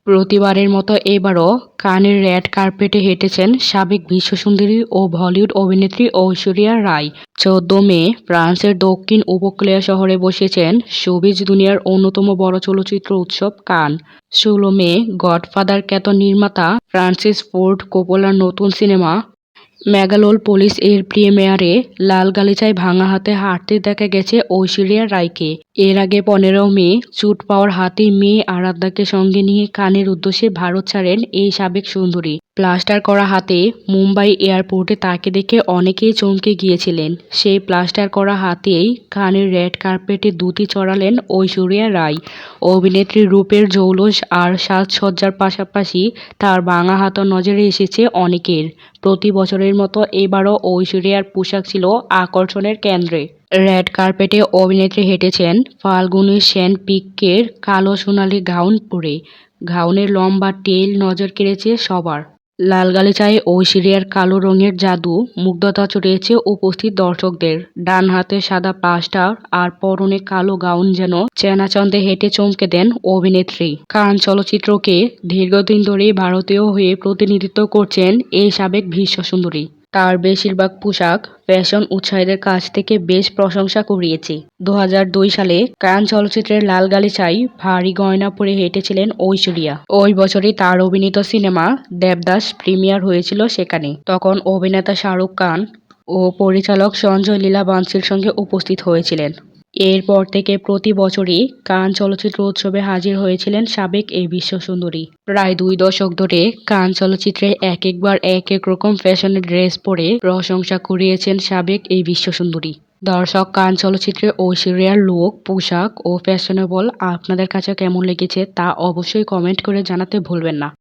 প্রতিবারের মতো এবারও কানের রেড কার্পেটে হেঁটেছেন সাবেক বিশ্বসুন্দরী ও বলিউড অভিনেত্রী ঐশ্বরিয়া রাই। ১৪ মে ফ্রান্সের দক্ষিণ উপকূলীয় শহরে বসেছেন শোবিজ দুনিয়ার অন্যতম বড় চলচ্চিত্র উৎসব কান। ১৬ মে গডফাদার খ্যাত নির্মাতা ফ্রান্সিস ফোর্ড কোপোলার নতুন সিনেমা মেগালোল পুলিশ এর প্রিমিয়ারে লাল গালিচায় ভাঙা হাতে হাঁটতে দেখা গেছে ঐশ্বরিয়া রায়কে। এর আগে ১৫ মে চোট পাওয়ার হাতে মেয়ে আরাধ্যাকে সঙ্গে নিয়ে কানের উদ্দেশ্যে ভারত ছাড়েন এই সাবেক সুন্দরী। প্লাস্টার করা হাতে মুম্বাই এয়ারপোর্টে তাকে দেখে অনেকেই চমকে গিয়েছিলেন। সেই প্লাস্টার করা হাতেই কানের রেড কার্পেটে দুটি চড়ালেন ঐশ্বরিয়া রাই। অভিনেত্রীর রূপের জৌলুস আর সাজসজ্জার পাশাপাশি তার ভাঙা হাতও নজরে এসেছে অনেকের। প্রতি বছরের মতো এবারও ঐশ্বরিয়ার পোশাক ছিল আকর্ষণের কেন্দ্রে। রেড কার্পেটে অভিনেত্রী হেঁটেছেন ফাল্গুনী সেন পিকের কালো সোনালি গাউন পরে। গাউনের লম্বা টেইল নজর কেড়েছে সবার। লাল গালিচায় ঐশ্বরিয়ার কালো রঙের জাদু মুগ্ধতা চড়িয়েছে উপস্থিত দর্শকদের। ডান হাতে সাদা প্লাস্টার আর পরনে কালো গাউন যেন চেনা ছন্দে হেঁটে চমকে দেন অভিনেত্রী। কান চলচ্চিত্রকে দীর্ঘদিন ধরেই ভারতীয় হয়ে প্রতিনিধিত্ব করছেন এই সাবেক বিশ্বসুন্দরী। তার বেশিরভাগ পোশাক ফ্যাশন উৎসাহীদের কাছ থেকে বেশ প্রশংসা কুড়িয়েছে। ২০০২ সালে কান চলচ্চিত্রের লাল গালিচায় ভারী গয়না পরে হেঁটেছিলেন ঐশ্বরিয়া। ওই বছরই তার অভিনীত সিনেমা দেবদাস প্রিমিয়ার হয়েছিল সেখানে। তখন অভিনেতা শাহরুখ খান ও পরিচালক সঞ্জয় লীলা বানশির সঙ্গে উপস্থিত হয়েছিলেন। এরপর থেকে প্রতি বছরই কান চলচ্চিত্র উৎসবে হাজির হয়েছিলেন সাবেক এই বিশ্বসুন্দরী। প্রায় ২ দশক ধরে কান চলচ্চিত্রে একবার এক এক রকম ফ্যাশনের ড্রেস পরে প্রশংসা কুড়িয়েছেন সাবেক এই বিশ্বসুন্দরী। দর্শক, কান চলচ্চিত্রে ঐশ্বরিয়ার লুক, পোশাক ও ফ্যাশনেবল আপনাদের কাছে কেমন লেগেছে তা অবশ্যই কমেন্ট করে জানাতে ভুলবেন না।